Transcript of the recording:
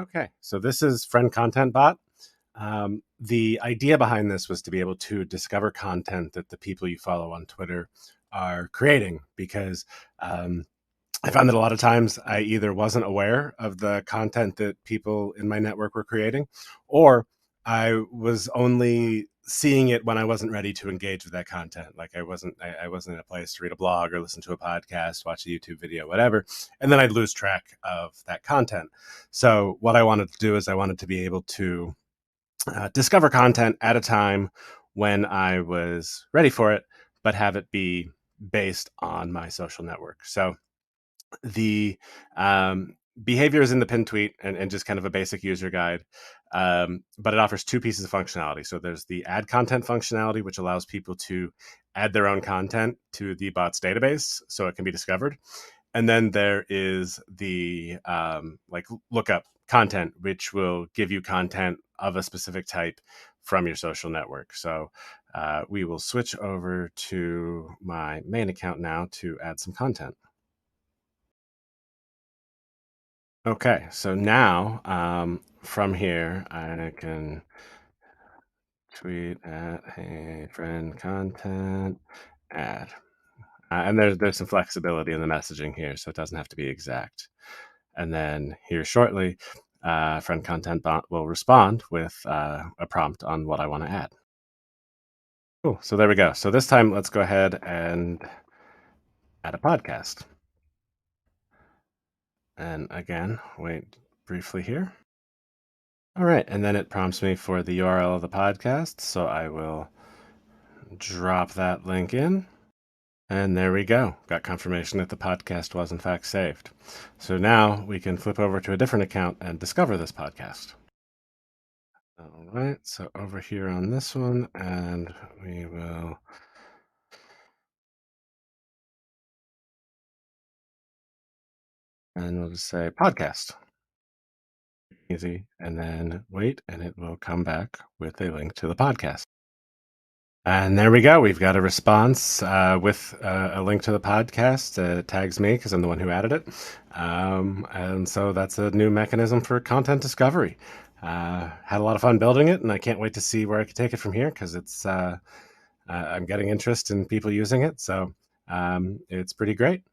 Okay, so this is Friend Content Bot. The idea behind this was to be able to discover content that the people you follow on Twitter are creating, because I found that a lot of times I either wasn't aware of the content that people in my network were creating, or I was only seeing it when I wasn't ready to engage with that content. Like I wasn't in a place to read a blog or listen to a podcast, watch a YouTube video, whatever, and then I'd lose track of that content. So what I wanted to do is I wanted to be able to discover content at a time when I was ready for it, but have it be based on my social network. So the behavior is in the pin tweet and just kind of a basic user guide. But it offers two pieces of functionality. So there's the add content functionality, which allows people to add their own content to the bot's database so it can be discovered. And then there is the like lookup content, which will give you content of a specific type from your social network. So we will switch over to my main account now to add some content. Okay, so now from here, I can tweet at hey friend content add. And there's some flexibility in the messaging here, so it doesn't have to be exact. And then here shortly, friend content bot will respond with a prompt on what I want to add. Cool. So there we go. So this time, let's go ahead and add a podcast. And again, wait briefly here. All right, and then it prompts me for the URL of the podcast, so I will drop that link in. And there we go. Got confirmation that the podcast was in fact saved. So now we can flip over to a different account and discover this podcast. All right, so over here on this one, and we will we'll just say podcast. Easy. And then wait, and it will come back with a link to the podcast. And there we go. We've got a response with a link to the podcast. Tags me because I'm the one who added it. And so that's a new mechanism for content discovery. Had a lot of fun building it, and I can't wait to see where I can take it from here because I'm getting interest in people using it. So it's pretty great.